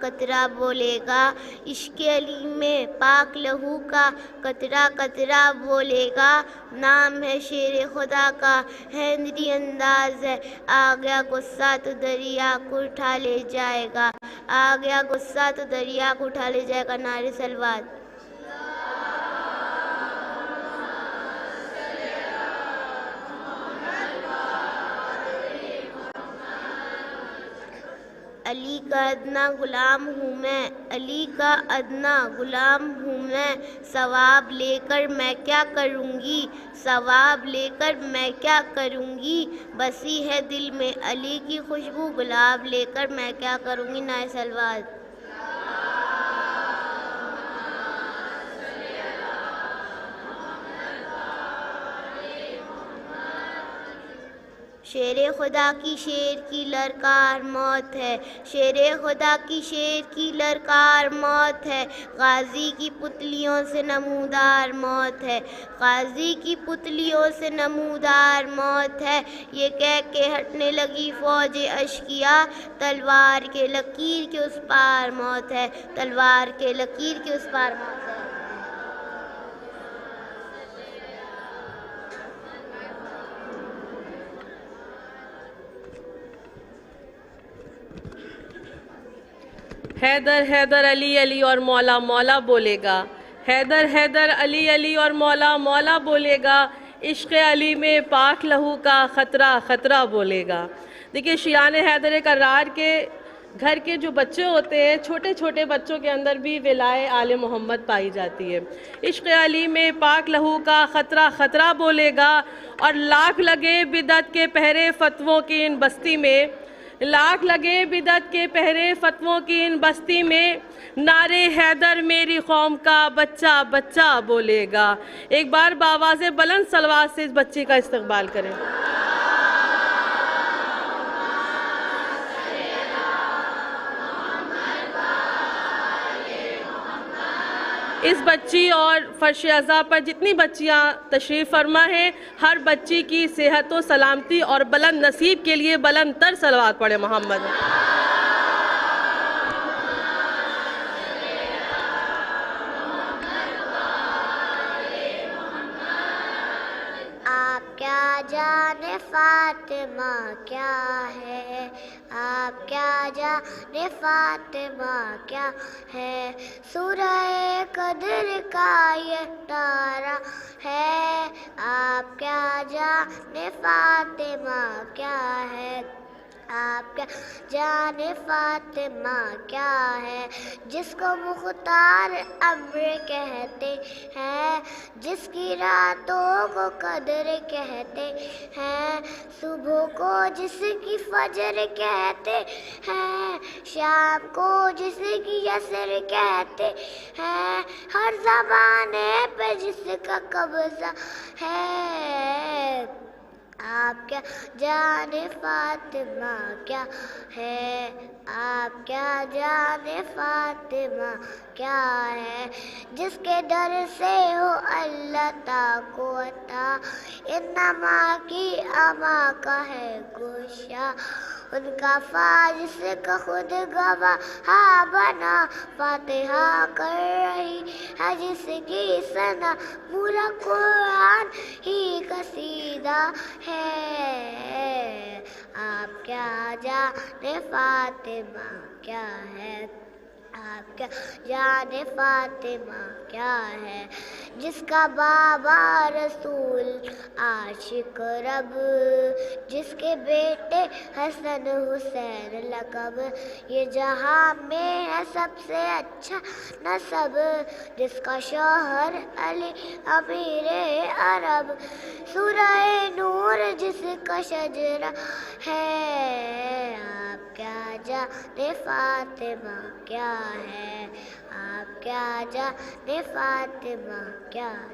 قطرہ بولے گا، عشق علی میں پاک لہو کا قطرہ قطرہ بولے گا، نام ہے شیر خدا کا ہندری انداز ہے، آ گیا غصہ تو دریا کو اٹھا لے جائے گا، آ گیا غصہ تو دریا کو اٹھا لے جائے گا۔ نعرہ صلوات۔ علی کا ادنا غلام ہوں میں، علی کا ادنا غلام ہوں میں، ثواب لے کر میں کیا کروں گی، ثواب لے کر میں کیا کروں گی، بسی ہے دل میں علی کی خوشبو، گلاب لے کر میں کیا کروں گی۔ نعرہ صلوات۔ شیر خدا کی شیر کی للکار موت ہے، شیر خدا کی شیر کی للکار موت ہے، غازی کی پتلیوں سے نمودار موت ہے، غازی کی پتلیوں سے نمودار موت ہے، یہ کہہ کے ہٹنے لگی فوج اشقیا، تلوار کے لکیر کے اس پار موت ہے، تلوار کے لکیر کے اس پار موت ہے۔ حیدر حیدر علی علی اور مولا مولا بولے گا، حیدر حیدر علی علی اور مولا مولا بولے گا، عشق علی میں پاک لہو کا خطرہ خطرہ بولے گا۔ دیکھیے شیعان حیدر کرار کے گھر کے جو بچے ہوتے ہیں، چھوٹے چھوٹے بچوں کے اندر بھی ولائے آل محمد پائی جاتی ہے۔ عشق علی میں پاک لہو کا خطرہ خطرہ بولے گا، اور لاکھ لگے بدعت کے پہرے فتووں کی ان بستی میں، لاکھ لگے بدعت کے پہرے فتووں کی ان بستی میں، نعرے حیدر میری قوم کا بچہ بچہ بولے گا۔ ایک بار بآواز بلند صلوات سے اس بچے کا استقبال کریں۔ اس بچی اور فرش عزا پر جتنی بچیاں تشریف فرما ہیں، ہر بچی کی صحت و سلامتی اور بلند نصیب کے لیے بلند تر صلوات پڑھیں محمد۔ آپ کیا جانے فاطمہ کیا ہے، آپ کیا جانے فاطمہ کیا ہے، سورہ قدر کا یہ تارہ ہے، آپ کیا جانے فاطمہ کیا ہے، آپ کیا جانے فاطمہ کیا ہے، جس کو مختار امر کہتے ہیں، جس کی راتوں کو قدر کہتے ہیں، صبح کو جس کی فجر کہتے ہیں، شام کو جس کی یسر کہتے ہیں، ہر زمانے پہ جس کا قبضہ ہے، آپ کیا جانے فاطمہ کیا ہے، آپ کیا جانے فاطمہ کیا ہے، جس کے در سے ہو اللہ تا کو عطا، انما کی اما کا ہے گوشہ، ان کا فارس کا خود گواہ بنا، فاتحہ کر رہی ہے جس کی ثنا، پورا قرآن ہی قصیدہ ہے، آپ کیا جانے فاطمہ کیا ہے، آپ کیا جانے فاطمہ کیا ہے، جس کا بابا رسول عاشق رب، جس کے بیٹے حسن حسین لقب، یہ جہاں میں ہے سب سے اچھا نسب، جس کا شوہر علی امیر عرب، سورہ نور جس کا شجرہ ہے، آپ کیا جانے فاطمہ کیا ہے، آپ کیا جانے فاطمہ کیا ہے۔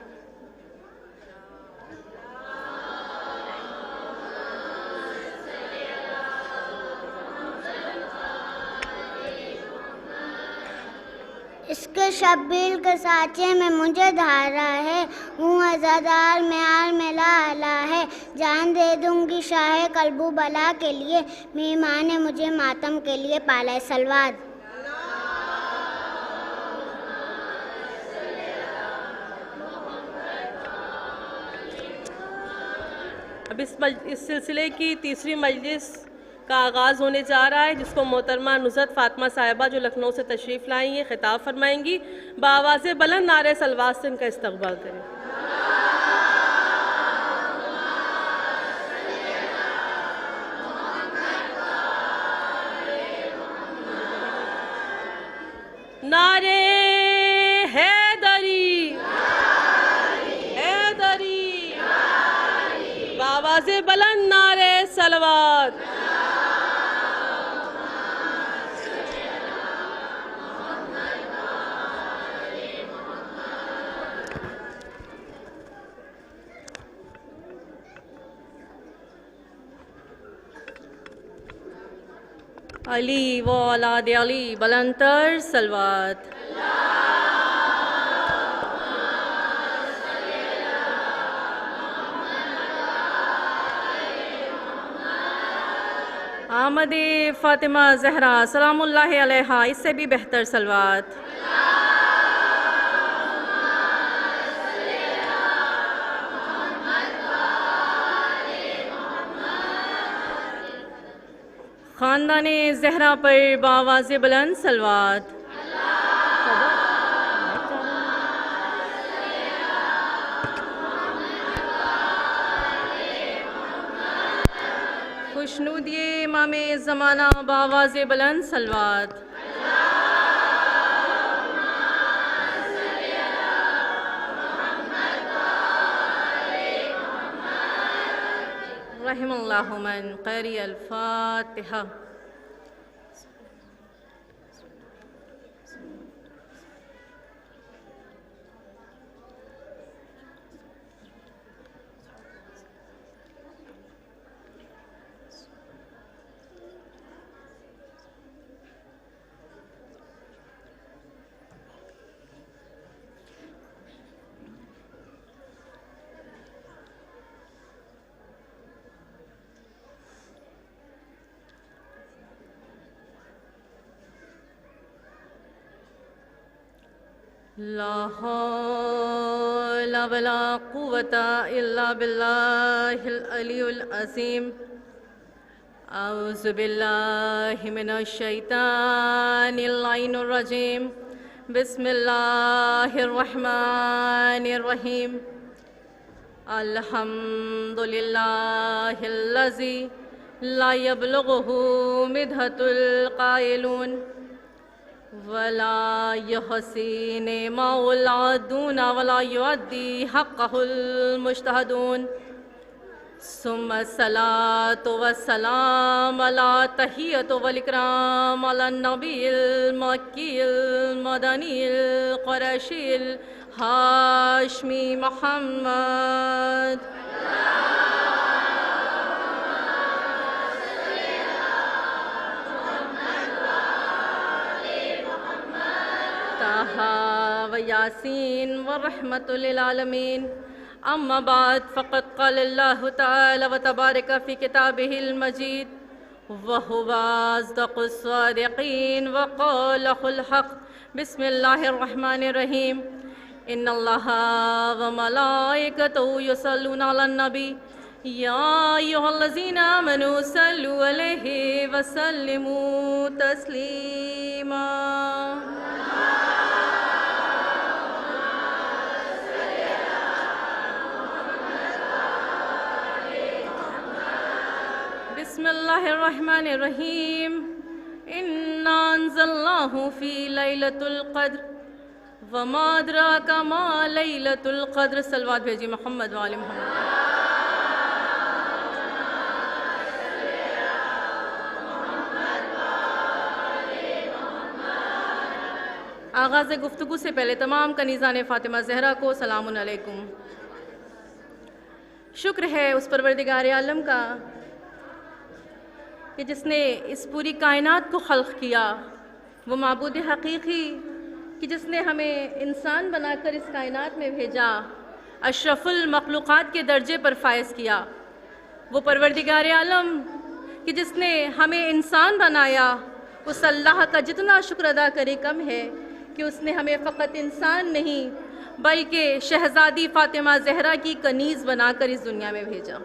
عشق شبیل کے سانچے میں مجھے دھارا ہے، ہوں عزادار میں آل میں لا الہ ہے، جان دے دوں گی شاہ قلب و بلا کے لیے، مہمان مجھے ماتم کے لیے پالے سلوات۔ اب اس سلسلے کی تیسری مجلس کا آغاز ہونے جا رہا ہے، جس کو محترمہ نصرت فاطمہ صاحبہ جو لکھنؤ سے تشریف لائیں گی خطاب فرمائیں گی۔ بآواز بلند نعرہ صلوات سے ان کا استقبال کریں۔ نعرہ حیدری، حیدری، بآواز بلند نعرہ صلوات۔ علی و اولاد علی بلندتر صلوات۔ آمد فاطمہ زہرا سلام اللہ علیہا، اس سے بھی بہتر صلوات۔ خاندان زہرا پر بآواز بلند صلوات۔ خوشنودی امام زمانہ بآواز بلند صلوات۔ رحم اللہ من قری الفاتحہ۔ لا حول ولا قوة إلا بالله العلي العظيم۔ أعوذ بالله من الشيطان اللعين الرجيم، بسم الله الرحمن الرحيم۔ الحمد لله الذي لا يبلغه مدحة القائلون، ولا يحصي نعمه العادون، ولا يؤدي حقه المجتهدون، ثم الصلاة والسلام على تحية والإكرام على النبي المكي المدني القرشي الهاشمي محمد۔ و یاسین ورحمۃ للعالمین۔ اما بعد، فقد قال اللہ تعالی و تبارک فی کتابہ المجید، وہو اصدق الصادقین وقولہ الحق۔ بسم اللہ الرحمن الرحیم۔ ان اللہ وملائکتہ یصلون علی النبی، یا ایھا الذین آمنوا صلوا علیہ وسلموا تسلیما۔ بسم اللہ الرحمن الرحیم۔ انا انزلناہ فی لیلۃ القدر، وما ادراک ما لیلۃ القدر۔ صلوات بھیجی محمد وآل محمد۔ آغاز گفتگو سے پہلے تمام کنیزان فاطمہ زہرا کو سلام علیکم۔ شکر ہے اس پروردگار عالم کا کہ جس نے اس پوری کائنات کو خلق کیا، وہ معبود حقیقی کہ جس نے ہمیں انسان بنا کر اس کائنات میں بھیجا، اشرف المخلوقات کے درجے پر فائز کیا۔ وہ پروردگار عالم کہ جس نے ہمیں انسان بنایا، اس اللہ کا جتنا شکر ادا کرے کم ہے کہ اس نے ہمیں فقط انسان نہیں بلکہ شہزادی فاطمہ زہرا کی کنیز بنا کر اس دنیا میں بھیجا۔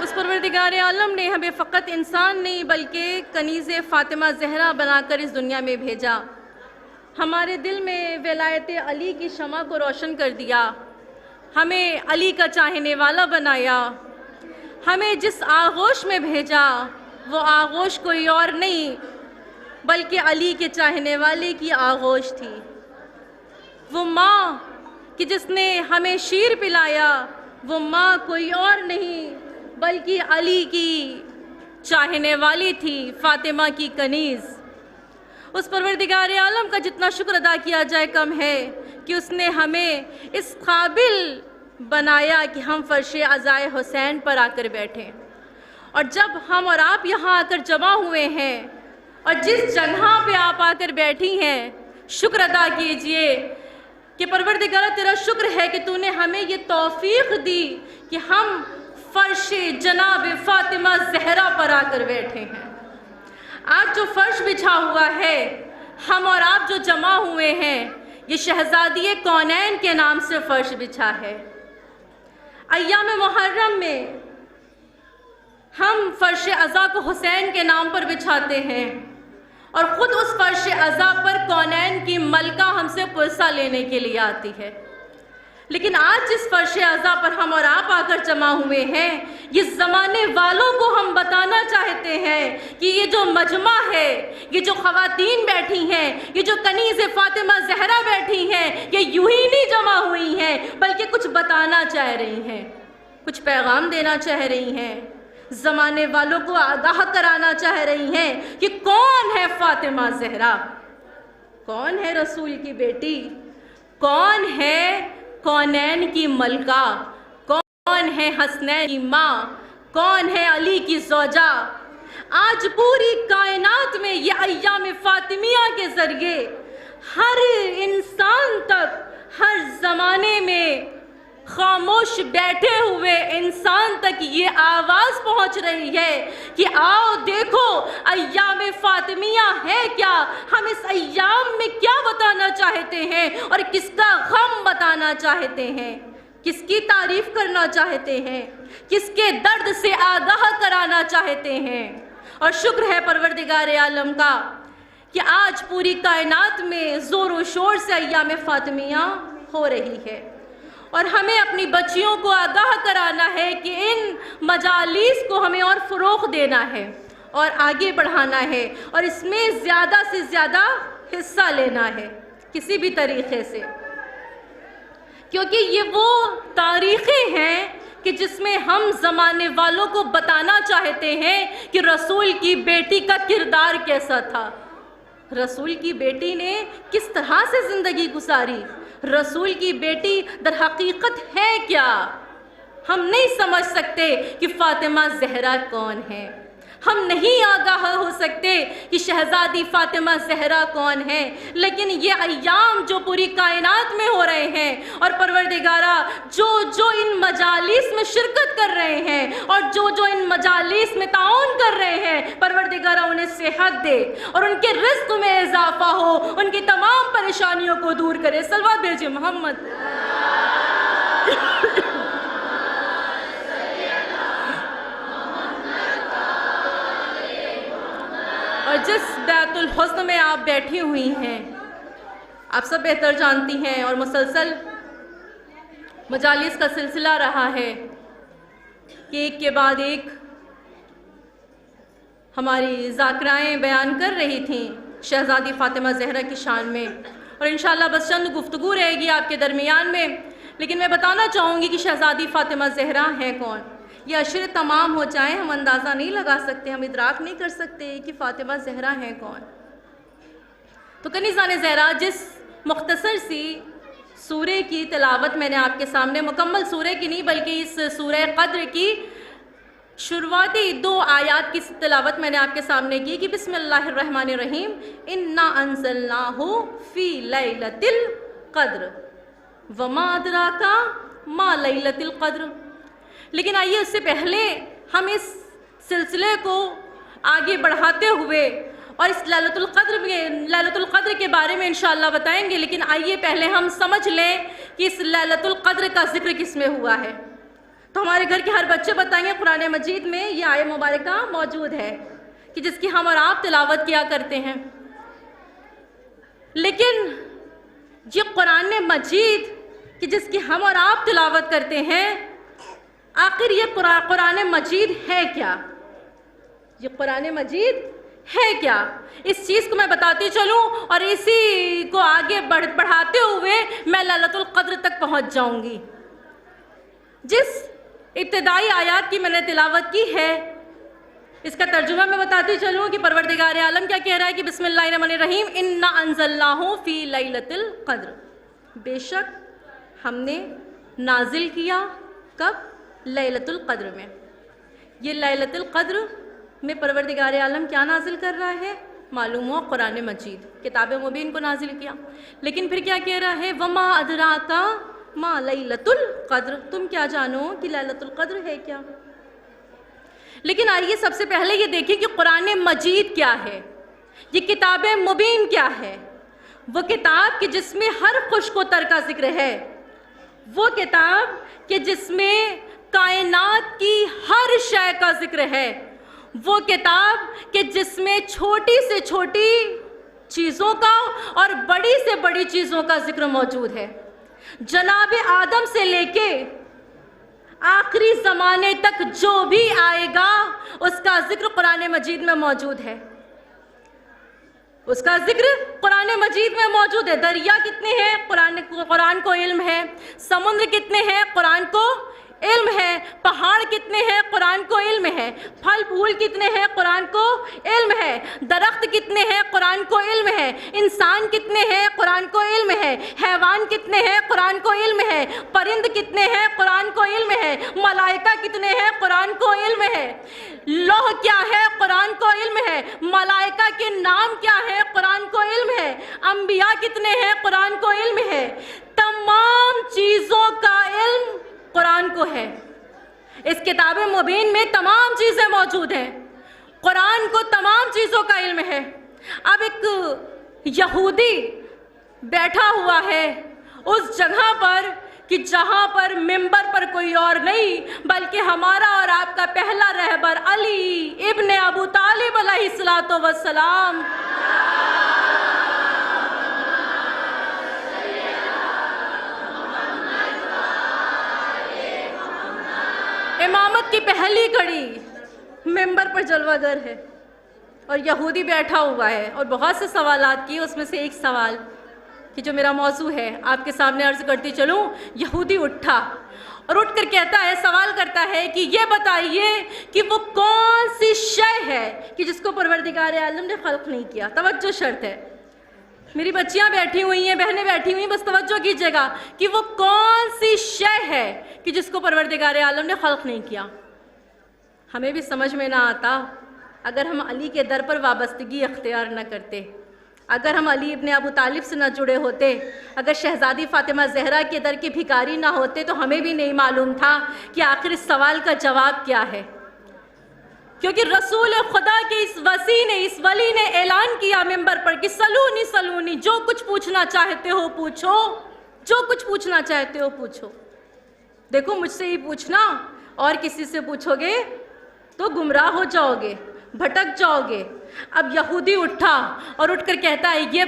اس پروردگار عالم نے ہمیں فقط انسان نہیں بلکہ کنیز فاطمہ زہرا بنا کر اس دنیا میں بھیجا، ہمارے دل میں ولایت علی کی شمع کو روشن کر دیا، ہمیں علی کا چاہنے والا بنایا، ہمیں جس آغوش میں بھیجا وہ آغوش کوئی اور نہیں بلکہ علی کے چاہنے والے کی آغوش تھی۔ وہ ماں کہ جس نے ہمیں شیر پلایا، وہ ماں کوئی اور نہیں بلکہ علی کی چاہنے والی تھی، فاطمہ کی کنیز۔ اس پروردگار عالم کا جتنا شکر ادا کیا جائے کم ہے کہ اس نے ہمیں اس قابل بنایا کہ ہم فرش عزائے حسین پر آ کر بیٹھیں، اور جب ہم اور آپ یہاں آ کر جمع ہوئے ہیں اور جس جگہ پہ آپ آ کر بیٹھی ہیں، شکر ادا کیجئے کہ پروردگار تیرا شکر ہے کہ تو نے ہمیں یہ توفیق دی کہ ہم فرش جناب فاطمہ زہرا پر آ کر بیٹھے ہیں۔ آج جو فرش بچھا ہوا ہے، ہم اور آپ جو جمع ہوئے ہیں، یہ شہزادی کونین کے نام سے فرش بچھا ہے۔ ایام محرم میں ہم فرش عزا کو حسین کے نام پر بچھاتے ہیں، اور خود اس فرش عزا پر کونین کی ملکہ ہم سے پرسہ لینے کے لیے آتی ہے۔ لیکن آج جس فرش عزا پر ہم اور آپ آ کر جمع ہوئے ہیں، یہ زمانے والوں کو ہم بتانا چاہتے ہیں کہ یہ جو مجمع ہے، یہ جو خواتین بیٹھی ہیں، یہ جو کنیز فاطمہ زہرا بیٹھی ہیں، یہ یوں ہی نہیں جمع ہوئی ہیں بلکہ کچھ بتانا چاہ رہی ہیں، کچھ پیغام دینا چاہ رہی ہیں، زمانے والوں کو آگاہ کرانا چاہ رہی ہیں کہ کون ہے فاطمہ زہرا، کون ہے رسول کی بیٹی، کون ہے کونین کی ملکہ، کون ہے حسنین کی ماں، کون ہے علی کی زوجہ۔ آج پوری کائنات میں یہ ایام فاطمیہ کے ذریعے ہر انسان تک، ہر زمانے میں خاموش بیٹھے ہوئے انسان تک یہ آواز پہنچ رہی ہے کہ آؤ دیکھو ایام فاطمیہ ہے کیا، ہم اس ایام میں کیا بتانا چاہتے ہیں اور کس کا غم بتانا چاہتے ہیں، کس کی تعریف کرنا چاہتے ہیں، کس کے درد سے آگاہ کرانا چاہتے ہیں۔ اور شکر ہے پروردگار عالم کا کہ آج پوری کائنات میں زور و شور سے ایام فاطمیہ ہو رہی ہے، اور ہمیں اپنی بچیوں کو آگاہ کرانا ہے کہ ان مجالس کو ہمیں اور فروغ دینا ہے اور آگے بڑھانا ہے، اور اس میں زیادہ سے زیادہ حصہ لینا ہے کسی بھی طریقے سے، کیونکہ یہ وہ تاریخیں ہیں کہ جس میں ہم زمانے والوں کو بتانا چاہتے ہیں کہ رسول کی بیٹی کا کردار کیسا تھا، رسول کی بیٹی نے کس طرح سے زندگی گزاری، رسول کی بیٹی در حقیقت ہے کیا۔ ہم نہیں سمجھ سکتے کہ فاطمہ زہرا کون ہے، ہم نہیں آگاہ ہو سکتے کہ شہزادی فاطمہ زہرا کون ہے، لیکن یہ ایام جو پوری کائنات میں ہو رہے ہیں، اور پروردگارہ جو ان مجالس میں شرکت کر رہے ہیں اور جو ان مجالس میں تعاون کر رہے ہیں، پروردگارہ انہیں صحت دے اور ان کے رزق میں اضافہ ہو، ان کی تمام پریشانیوں کو دور کرے۔ صلوات بھیجئے محمد۔ اور جس بیت الحسن میں آپ بیٹھی ہوئی ہیں، آپ سب بہتر جانتی ہیں، اور مسلسل مجالس کا سلسلہ رہا ہے کہ ایک کے بعد ایک ہماری ذاکرائیں بیان کر رہی تھیں شہزادی فاطمہ زہرا کی شان میں، اور انشاءاللہ بس چند گفتگو رہے گی آپ کے درمیان میں، لیکن میں بتانا چاہوں گی کہ شہزادی فاطمہ زہرا ہے کون۔ یہ عشر تمام ہو جائیں ہم اندازہ نہیں لگا سکتے، ہم ادراک نہیں کر سکتے کہ فاطمہ زہرا ہے کون۔ تو کنیزان زہرا جس مختصر سی سورہ کی تلاوت میں نے آپ کے سامنے، مکمل سورہ کی نہیں بلکہ اس سورہ قدر کی شروعاتی 2 آیات کی تلاوت میں نے آپ کے سامنے کی کہ بسم اللہ الرحمن الرحیم، انا انزلناہ فی لیلۃ القدر وما ادراک ما لیلۃ القدر۔ لیکن آئیے اس سے پہلے ہم اس سلسلے کو آگے بڑھاتے ہوئے اور اس لیلۃ القدر کے بارے میں انشاءاللہ بتائیں گے، لیکن آئیے پہلے ہم سمجھ لیں کہ اس لیلۃ القدر کا ذکر کس میں ہوا ہے۔ تو ہمارے گھر کے ہر بچے بتائیں گے قرآن مجید میں یہ آیت مبارکہ موجود ہے کہ جس کی ہم اور آپ تلاوت کیا کرتے ہیں. لیکن یہ قرآن مجید کہ جس کی ہم اور آپ تلاوت کرتے ہیں، آخر یہ قرآن مجید ہے کیا؟ یہ قرآن مجید ہے کیا؟ اس چیز کو میں بتاتی چلوں اور اسی کو آگے بڑھاتے ہوئے میں لیلۃ القدر تک پہنچ جاؤں گی. جس ابتدائی آیات کی میں نے تلاوت کی ہے، اس کا ترجمہ میں بتاتی چلوں کہ پروردگار عالم کیا کہہ رہا ہے کہ بسم اللہ الرحمن الرحیم انا انزلناہ فی لیلۃ القدر، بے شک ہم نے نازل کیا کب؟ لیلۃ القدر میں. یہ لیلۃ القدر میں پروردگار عالم کیا نازل کر رہا ہے؟ معلوم ہوا قرآن مجید، کتاب مبین کو نازل کیا. لیکن پھر کیا کہہ رہا ہے؟ وما ادراک ما لیلۃ القدر، تم کیا جانو کہ لیلۃ القدر ہے کیا؟ لیکن آئیے سب سے پہلے یہ دیکھیں کہ قرآن مجید کیا ہے، یہ کتاب مبین کیا ہے. وہ کتاب کہ جس میں ہر خشک و تر کا ذکر ہے، وہ کتاب کہ جس میں کائنات کی ہر شے کا ذکر ہے، وہ کتاب کہ جس میں چھوٹی سے چھوٹی چیزوں کا اور بڑی سے بڑی چیزوں کا ذکر موجود ہے. جناب آدم سے لے کے آخری زمانے تک جو بھی آئے گا اس کا ذکر قرآن مجید میں موجود ہے. اس کا ذکر قرآن مجید میں موجود ہے. دریا کتنے ہیں؟ قرآن کو علم ہے. سمندر کتنے ہیں؟ قرآن کو علم ہے. پہاڑ کتنے ہیں؟ قرآن کو علم ہے. پھل پھول کتنے ہیں؟ قرآن کو علم ہے. درخت کتنے ہیں؟ قرآن کو علم ہے. انسان کتنے ہیں؟ قرآن کو علم ہے. حیوان کتنے ہیں؟ قرآن کو علم ہے. پرند کتنے ہیں؟ قرآن کو علم ہے. ملائکہ کتنے ہیں؟ قرآن کو علم ہے. لوح کیا ہے؟ قرآن کو علم ہے. ملائکہ کے نام کیا ہے؟ قرآن کو علم ہے. انبیاء کتنے ہیں؟ قرآن کو علم ہے. تمام چیزوں کا علم قرآن کو ہے. اس کتاب مبین میں تمام چیزیں موجود ہیں. قرآن کو تمام چیزوں کا علم ہے. اب ایک یہودی بیٹھا ہوا ہے اس جگہ پر کہ جہاں پر ممبر پر کوئی اور نہیں بلکہ ہمارا اور آپ کا پہلا رہبر علی ابن ابو طالب علیہ الصلوۃ والسلام امامت کی پہلی کڑی ممبر پر جلوہ گر ہے اور یہودی بیٹھا ہوا ہے اور بہت سے سوالات کیے. اس میں سے ایک سوال کہ جو میرا موضوع ہے آپ کے سامنے عرض کرتی چلوں. یہودی اٹھا اور اٹھ کر کہتا ہے، سوال کرتا ہے کہ یہ بتائیے کہ وہ کون سی شے ہے کہ جس کو پروردگار عالم نے خلق نہیں کیا. توجہ شرط ہے، میری بچیاں بیٹھی ہوئی ہیں، بہنیں بیٹھی ہوئی ہیں، بس توجہ کیجیے گا کہ وہ کون سی شے ہے کہ جس کو پروردگار عالم نے خلق نہیں کیا. ہمیں بھی سمجھ میں نہ آتا اگر ہم علی کے در پر وابستگی اختیار نہ کرتے، اگر ہم علی ابن ابو طالب سے نہ جڑے ہوتے، اگر شہزادی فاطمہ زہرا کے در کے بھکاری نہ ہوتے تو ہمیں بھی نہیں معلوم تھا کہ آخر اس سوال کا جواب کیا ہے. کیونکہ رسول خدا کے اس وسیع نے، اس ولی نے اعلان کیا ممبر پر کہ سلونی سلونی، جو کچھ پوچھنا چاہتے ہو پوچھو، جو کچھ پوچھنا چاہتے ہو پوچھو. دیکھو مجھ سے ہی پوچھنا، اور کسی سے پوچھو گے تو گمراہ ہو جاؤ گے، بھٹک جاؤ گے. اب یہودی اٹھا اور اٹھ کر کہتا ہے یہ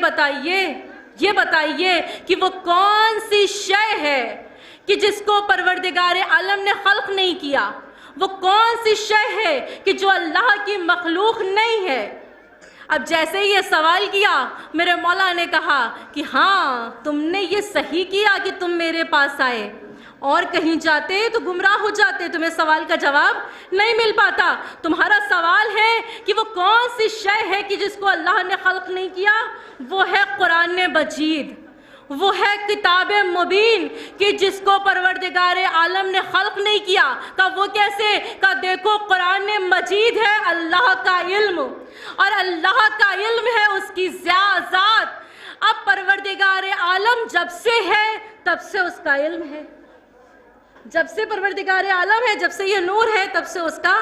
بتائیے کہ وہ کون سی شے ہے کہ جس کو پروردگار عالم نے خلق نہیں کیا. وہ کون سی شے ہے کہ جو اللہ کی مخلوق نہیں ہے. اب جیسے ہی یہ سوال کیا میرے مولا نے کہا کہ ہاں تم نے یہ صحیح کیا کہ تم میرے پاس آئے، اور کہیں جاتے تو گمراہ ہو جاتے، تمہیں سوال کا جواب نہیں مل پاتا. تمہارا سوال ہے کہ وہ کون سی شے ہے کہ جس کو اللہ نے خلق نہیں کیا. وہ ہے قرآن مجید، وہ ہے کتاب مبین کہ جس کو پروردگار عالم نے خلق نہیں کیا. کہ وہ کیسے؟ کہ دیکھو قرآن مجید ہے اللہ کا علم، اور اللہ کا علم ہے اس کی ذات. اب پروردگار عالم جب سے ہے تب سے اس کا علم ہے، جب سے پروردگار عالم ہے، جب سے یہ نور ہے تب سے اس کا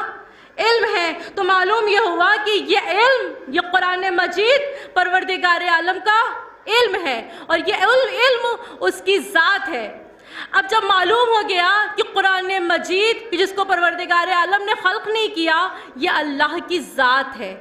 علم ہے. تو معلوم یہ ہوا کہ یہ علم، یہ قرآن مجید پروردگار عالم کا علم ہے، اور یہ علم اس کی ذات ہے. اب جب معلوم ہو گیا کہ قرآن مجید جس کو پروردگار عالم نے خلق نہیں کیا، یہ اللہ کی ذات ہے،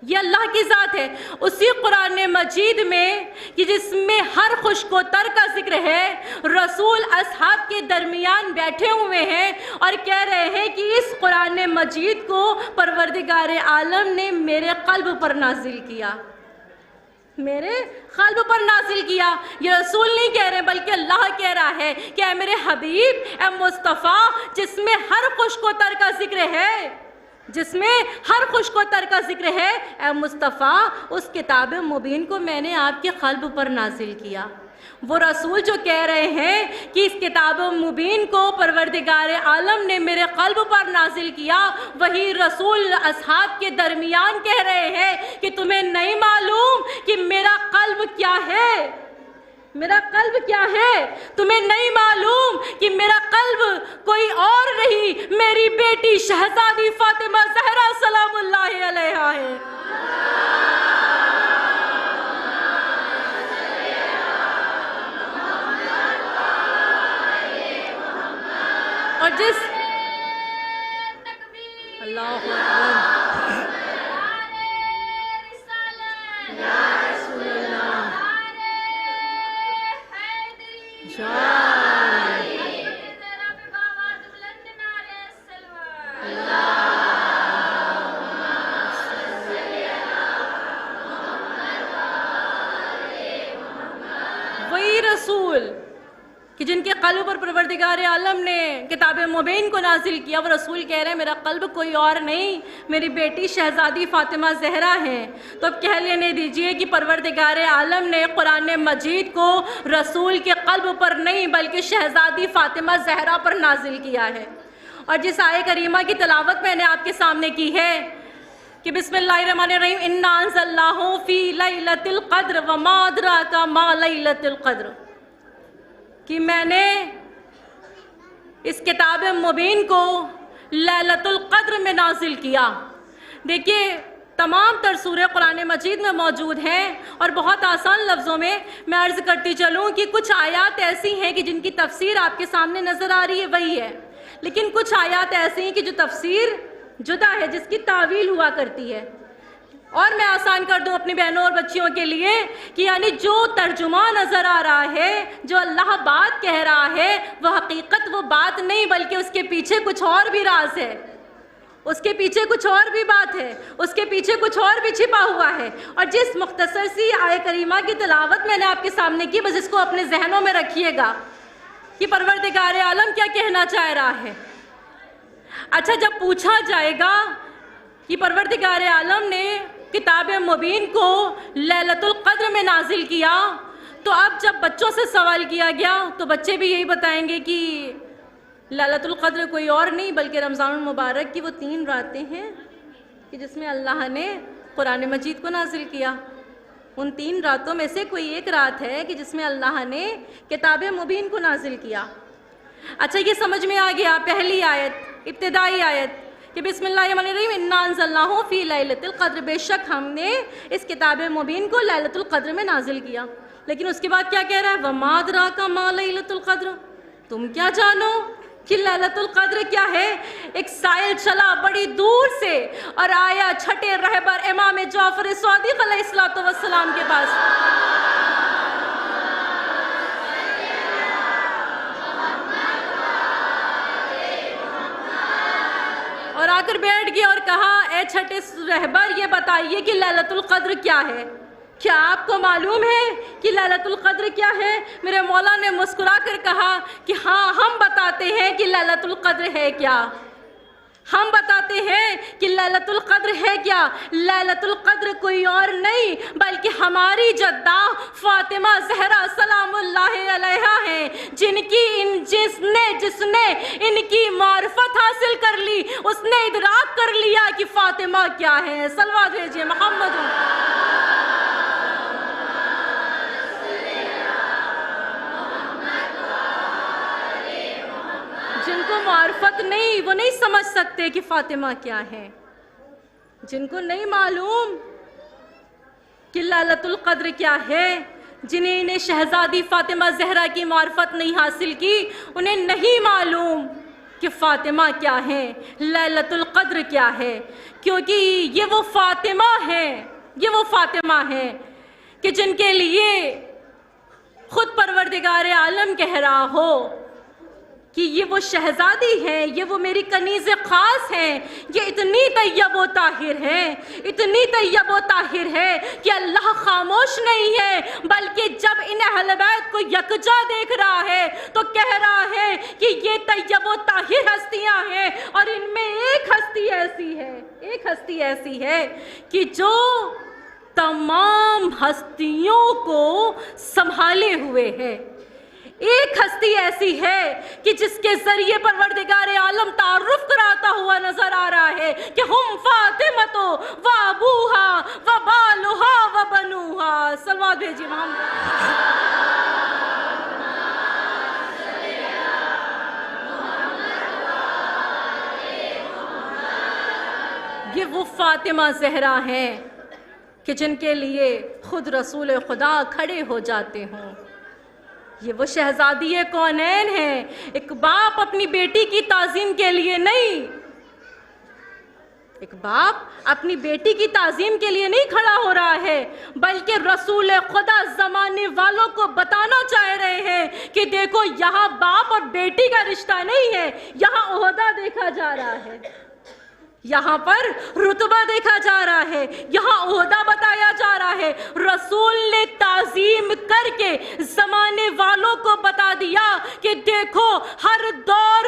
یہ اللہ کی ذات ہے۔ اسی قرآن مجید میں کہ جس میں ہر خشک و تر کا ذکر ہے، رسول اصحاب کے درمیان بیٹھے ہوئے ہیں اور کہہ رہے ہیں کہ اس قرآن مجید کو پروردگار عالم نے میرے قلب پر نازل کیا، میرے قلب پر نازل کیا۔ یہ رسول نہیں کہہ رہے بلکہ اللہ کہہ رہا ہے کہ اے میرے حبیب، اے مصطفیٰ، جس میں ہر خشک و تر کا ذکر ہے، جس میں ہر خشک و تر کا ذکر ہے، اے مصطفیٰ، اس کتاب مبین کو میں نے آپ کے قلب پر نازل کیا۔ وہ رسول جو کہہ رہے ہیں کہ اس کتاب مبین کو پروردگار عالم نے میرے قلب پر نازل کیا، وہی رسول اصحاب کے درمیان کہہ رہے ہیں کہ تمہیں نہیں معلوم کہ میرا قلب کیا ہے، میرا قلب کیا ہے، تمہیں نہیں معلوم کہ میرا قلب کوئی اور نہیں، میری بیٹی شہزادی فاطمہ زہرا سلام اللہ علیہا ہے۔ اور جس اللہ اکبر وہی رسول کہ جن کے قلب پر پروردگار عالم نے کتاب مبین کو نازل کیا، وہ رسول کہہ رہے ہیں میرا قلب کوئی اور نہیں، میری بیٹی شہزادی فاطمہ زہرا ہے۔ تو اب کہہ لینے دیجئے کہ پروردگار عالم نے قرآن مجید کو رسول کے قلب پر نہیں بلکہ شہزادی فاطمہ زہرا پر نازل کیا ہے۔ اور جس آیے کریمہ کی تلاوت میں نے آپ کے سامنے کی ہے کہ بسم اللہ الرحمن الرحیم، اِنَّا أَنزَلْنَاهُ فِي لَيْلَةِ الْقَدْرِ وَمَا أَدْرَاكَ مَا لَيْلَةُ الْقَدْرِ، کہ میں نے اس کتاب مبین کو لیلۃ القدر میں نازل کیا۔ دیکھیے تمام تر سورہ قرآن مجید میں موجود ہیں اور بہت آسان لفظوں میں میں عرض کرتی چلوں کہ کچھ آیات ایسی ہیں کہ جن کی تفسیر آپ کے سامنے نظر آ رہی ہے وہی ہے، لیکن کچھ آیات ایسی ہیں کہ جو تفسیر جدا ہے، جس کی تعویل ہوا کرتی ہے۔ اور میں آسان کر دوں اپنی بہنوں اور بچیوں کے لیے کہ یعنی جو ترجمہ نظر آ رہا ہے، جو اللہ بات کہہ رہا ہے، وہ حقیقت وہ بات نہیں بلکہ اس کے پیچھے کچھ اور بھی راز ہے، اس کے پیچھے کچھ اور بھی بات ہے، اس کے پیچھے کچھ اور بھی چھپا ہوا ہے۔ اور جس مختصر سی آیہ کریمہ کی تلاوت میں نے آپ کے سامنے کی، بس اس کو اپنے ذہنوں میں رکھیے گا کہ پروردگار عالم کیا کہنا چاہ رہا ہے۔ اچھا، جب پوچھا جائے گا کہ پروردگار عالم نے کتاب مبین کو لیلۃ القدر میں نازل کیا، تو اب جب بچوں سے سوال کیا گیا تو بچے بھی یہی بتائیں گے کہ لیلۃ القدر کوئی اور نہیں بلکہ رمضان المبارک کی وہ 3 راتیں ہیں کہ جس میں اللہ نے قرآن مجید کو نازل کیا۔ ان 3 راتوں میں سے کوئی ایک رات ہے کہ جس میں اللہ نے کتاب مبین کو نازل کیا۔ اچھا، یہ سمجھ میں آ گیا پہلی آیت، ابتدائی آیت کہ بسم اللہ الرحمن الرحیم، اِنَّا أَنزَلْنَاهُ فِي لَيْلَةِ الْقَدْرِ، بے شک ہم نے اس کتاب مبین کو لیلۃ القدر میں نازل کیا۔ لیکن اس کے بعد کیا کہہ رہا ہے؟ وَمَا أَدْرَاكَ مَا لَيْلَةُ الْقَدْرِ، تم کیا جانو کہ لیلۃ القدر کیا ہے؟ ایک سائل چلا بڑی دور سے اور آیا چھٹے رہبر امام جعفر صادق علیہ السلام کے پاس، اور آ کر بیٹھ گیا اور کہا اے چھٹے رہبر، یہ بتائیے کہ لیلۃ القدر کیا ہے؟ کیا آپ کو معلوم ہے کہ لیلۃ القدر کیا ہے؟ میرے مولا نے مسکرا کر کہا کہ ہاں، ہم بتاتے ہیں کہ لیلۃ القدر ہے کیا، ہم بتاتے ہیں کہ لیلۃ القدر ہے کیا۔ لیلۃ القدر کوئی اور نہیں بلکہ ہماری جدہ فاطمہ زہرا سلام اللہ علیہا ہیں، جس نے ان کی معرفت حاصل کر لی، اس نے ادراک کر لیا کہ فاطمہ کیا ہے۔ صلوات بھیجئے محمد۔ جن کو معرفت نہیں، وہ نہیں سمجھ سکتے کہ فاطمہ کیا ہے۔ جن کو نہیں معلوم کہ لیلۃ القدر کیا ہے، جنہیں نے شہزادی فاطمہ زہرا کی معرفت نہیں حاصل کی، انہیں نہیں معلوم کہ فاطمہ کیا ہے، لیلۃ القدر کیا ہے، کیونکہ یہ وہ فاطمہ ہیں کہ جن کے لیے خود پروردگار عالم کہہ رہا ہو کہ یہ وہ شہزادی ہیں، یہ وہ میری کنیز خاص ہیں، یہ اتنی طیب و طاہر ہے کہ اللہ خاموش نہیں ہے، بلکہ جب ان اہل بیت کو یکجا دیکھ رہا ہے تو کہہ رہا ہے کہ یہ طیب و طاہر ہستیاں ہیں، اور ان میں ایک ہستی ایسی ہے کہ جو تمام ہستیوں کو سنبھالے ہوئے ہے، ایک ہستی ایسی ہے کہ جس کے ذریعے پروردگار عالم تعارف کراتا ہوا نظر آ رہا ہے کہ ہم فاطمہ و ابوہا و بالہا و بنوہا. صلوات بھیجیے محمد. یہ وہ فاطمہ زہرا ہیں کہ جن کے لیے خود رسول خدا کھڑے ہو جاتے ہوں. یہ وہ شہزادی کونین ہیں. ایک باپ اپنی بیٹی کی تعظیم کے لیے نہیں، کھڑا ہو رہا ہے، بلکہ رسول خدا زمانے والوں کو بتانا چاہ رہے ہیں کہ دیکھو یہاں باپ اور بیٹی کا رشتہ نہیں ہے، یہاں عہدہ دیکھا جا رہا ہے، یہاں پر رتبہ دیکھا جا رہا ہے، یہاں عہدہ بتایا جا رہا ہے. رسول نے تعظیم کر کے زمانے والوں کو بتا دیا کہ دیکھو ہر دور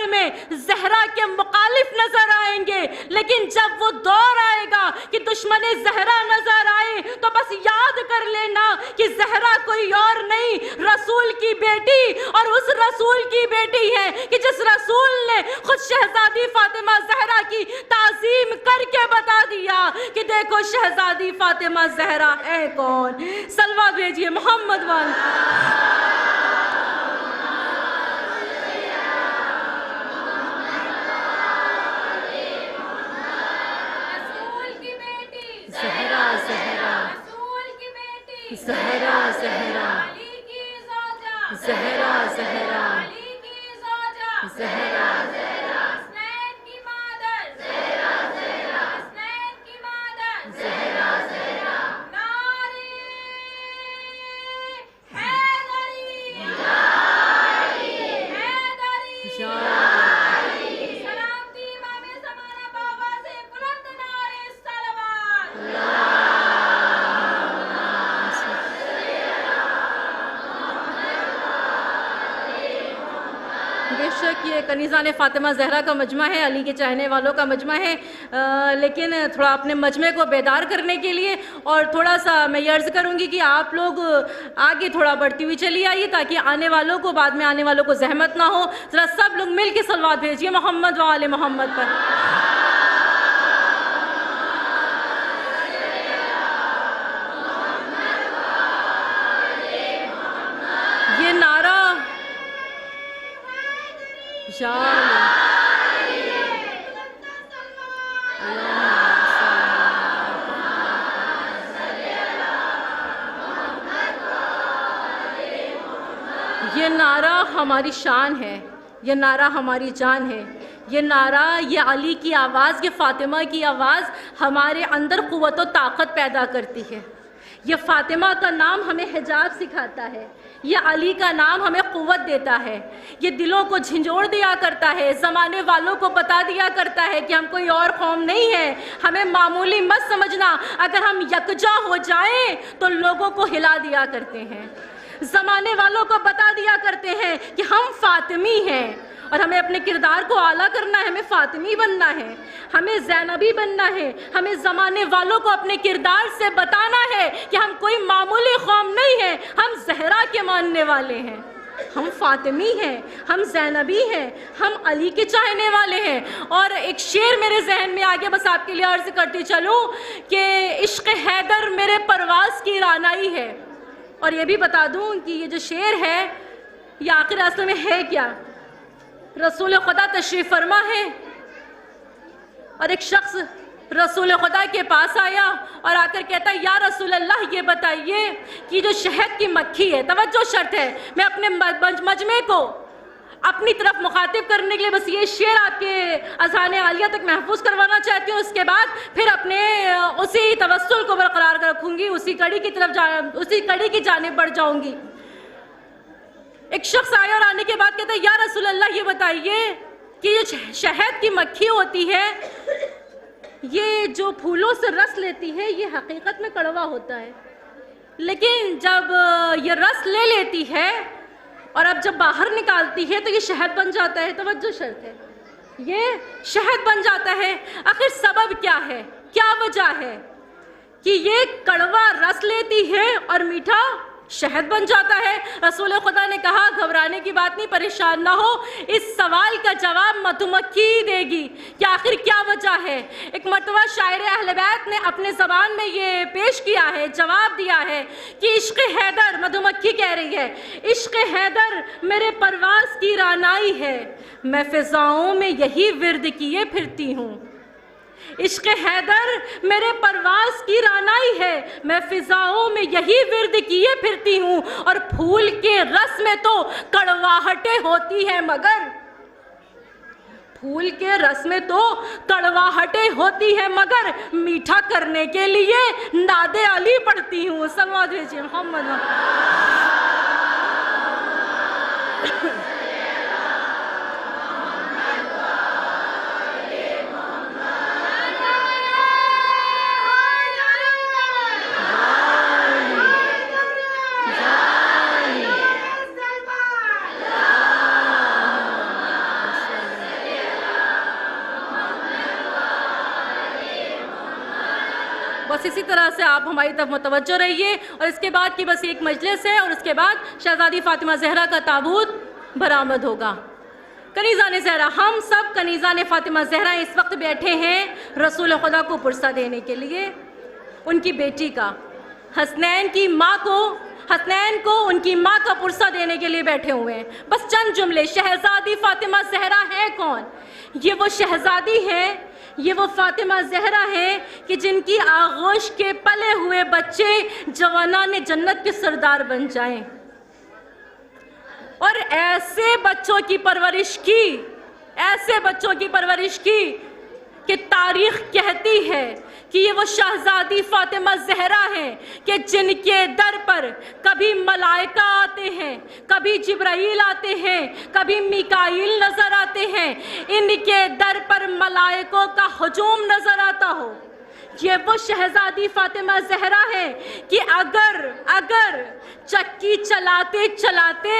میں زہرا کے مخالف نظر آئیں گے، لیکن جب وہ دور آئے گا کہ دشمن زہرا نظر آئے تو بس یاد کر لینا کہ زہرا کوئی اور نہیں، رسول کی بیٹی، اور اس رسول کی بیٹی ہے کہ جس رسول نے خود شہزادی فاطمہ زہرا کی تعظیم کر کے بتا دیا کہ دیکھو شہزادی فاطمہ زہرا ہے کون. صلوات بھیجیے محمد وال. یہ کنیزان فاطمہ زہرا کا مجمع ہے، علی کے چاہنے والوں کا مجمع ہے، لیکن تھوڑا اپنے مجمع کو بیدار کرنے کے لیے اور تھوڑا سا میں یہ عرض کروں گی کہ آپ لوگ آگے تھوڑا بڑھتی ہوئی چلی آئیے تاکہ بعد میں آنے والوں کو زحمت نہ ہو. ذرا سب لوگ مل کے صلوات بھیجیے محمد و آل محمد پر. یہ نعرہ یہ نعرہ ہماری شان ہے، یہ نعرہ ہماری جان ہے، یہ نعرہ، یہ علی کی آواز، یہ فاطمہ کی آواز ہمارے اندر قوت و طاقت پیدا کرتی ہے. یہ فاطمہ کا نام ہمیں حجاب سکھاتا ہے، یہ علی کا نام ہمیں قوت دیتا ہے، یہ دلوں کو جھنجھوڑ دیا کرتا ہے، زمانے والوں کو بتا دیا کرتا ہے کہ ہم کوئی اور قوم نہیں ہے، ہمیں معمولی مت سمجھنا، اگر ہم یکجا ہو جائیں تو لوگوں کو ہلا دیا کرتے ہیں، زمانے والوں کو بتا دیا کرتے ہیں کہ ہم فاطمی ہیں، اور ہمیں اپنے کردار کو اعلیٰ کرنا ہے، ہمیں فاطمی بننا ہے، ہمیں زینبی بننا ہے، ہمیں زمانے والوں کو اپنے کردار سے بتانا ہے کہ ہم کوئی معمولی قوم نہیں ہے، ہم زہرا کے ماننے والے ہیں، ہم فاطمی ہیں، ہم زینبی ہیں، ہم علی کے چاہنے والے ہیں. اور ایک شعر میرے ذہن میں آگے بس آپ کے لیے عرض کرتی چلوں کہ عشق حیدر میرے پرواز کی رانائی ہے. اور یہ بھی بتا دوں کہ یہ جو شعر ہے یہ آخر اصل میں ہے کیا، رسول خدا تشریف فرما ہے اور ایک شخص رسول خدا کے پاس آیا اور آ کر کہتا ہے یا رسول اللہ یہ بتائیے کہ جو شہد کی مکھی ہے، توجہ شرط ہے، میں اپنے مجمع کو اپنی طرف مخاطب کرنے کے لیے بس یہ شعر آپ کے اذہان عالیہ تک محفوظ کروانا چاہتی ہوں. اس کے بعد پھر اپنے اسی توسل کو برقرار رکھوں گی, اسی کڑی کی جانب بڑھ جاؤں گی. ایک شخص آیا اور آنے کے بعد کہتا ہے یا رسول اللہ یہ بتائیے کہ یہ شہد کی مکھی ہوتی ہے, یہ جو پھولوں سے رس لیتی ہے یہ حقیقت میں کڑوا ہوتا ہے, لیکن جب یہ رس لے لیتی ہے اور اب جب باہر نکالتی ہے تو یہ شہد بن جاتا ہے. توجہ شرط ہے, یہ شہد بن جاتا ہے. آخر سبب کیا ہے, کیا وجہ ہے کہ یہ کڑوا رس لیتی ہے اور میٹھا شہد بن جاتا ہے؟ رسول خدا نے کہا گھبرانے کی بات نہیں, پریشان نہ ہو, اس سوال کا جواب مدھو مکھی دے گی کہ آخر کیا وجہ ہے. ایک مرتبہ شاعر اہل بیت نے اپنے زبان میں یہ پیش کیا ہے, جواب دیا ہے کہ عشق حیدر, مدھو مکھی کہہ رہی ہے, عشق حیدر میرے پرواز کی رانائی ہے, میں فضاؤں میں یہی ورد کیے پھرتی ہوں. عشق حیدر میرے پرواز کی رانائی ہے, میں فضاؤں میں یہی ورد کیے پھرتی ہوں. اور پھول کے رس میں تو کڑواہٹیں ہوتی ہیں مگر, پھول کے رس میں تو کڑواہٹیں ہوتی ہیں مگر میٹھا کرنے کے لیے ناد علی پڑھتی ہوں. صلوات بھیجیے محمد. بس اسی طرح سے آپ ہماری طرف متوجہ رہیے. اور اس کے بعد کی بس ایک مجلس ہے اور اس کے بعد شہزادی فاطمہ زہرا کا تابوت برآمد ہوگا. کنیزان زہرا, ہم سب کنیزان فاطمہ زہرا اس وقت بیٹھے ہیں رسول خدا کو پرسہ دینے کے لیے, ان کی بیٹی کا, حسنین کی ماں کو, حسنین کو ان کی ماں کا پرسہ دینے کے لیے بیٹھے ہوئے ہیں. بس چند جملے. شہزادی فاطمہ زہرا ہے کون؟ یہ وہ شہزادی ہے, یہ وہ فاطمہ زہرا ہے کہ جن کی آغوش کے پلے ہوئے بچے جوانان جنت کے سردار بن جائیں, اور ایسے بچوں کی پرورش کی, ایسے بچوں کی پرورش کی کہ تاریخ کہتی ہے کہ یہ وہ شہزادی فاطمہ زہرا ہیں کہ جن کے در پر کبھی ملائکہ آتے ہیں, کبھی جبرائیل آتے ہیں, کبھی میکائیل نظر آتے ہیں, ان کے در پر ملائکوں کا ہجوم نظر آتا ہو. یہ وہ شہزادی فاطمہ زہرا ہے کہ اگر چکی چلاتے چلاتے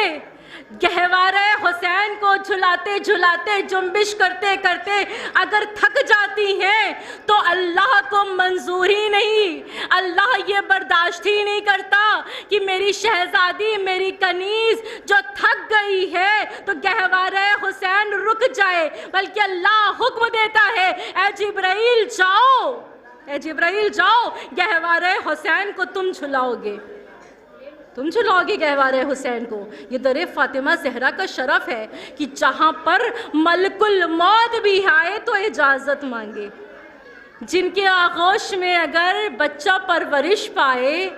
گہوارہ حسین کو جھلاتے جھلاتے جنبش کرتے کرتے اگر تھک جاتی ہیں تو اللہ کو منظور ہی نہیں, اللہ یہ برداشت ہی نہیں کرتا کہ میری شہزادی, میری کنیز جو تھک گئی ہے تو گہوارہ حسین رک جائے, بلکہ اللہ حکم دیتا ہے اے جبرائیل جاؤ, اے جبرائیل جاؤ, گہوارہ حسین کو تم جھلاؤ گے, تم جھلاؤ گے گہوارہ حسین کو. یہ در فاطمہ زہرا کا شرف ہے کہ جہاں پر ملک الموت بھی آئے تو اجازت مانگے, جن کے آغوش میں اگر بچہ پرورش پائے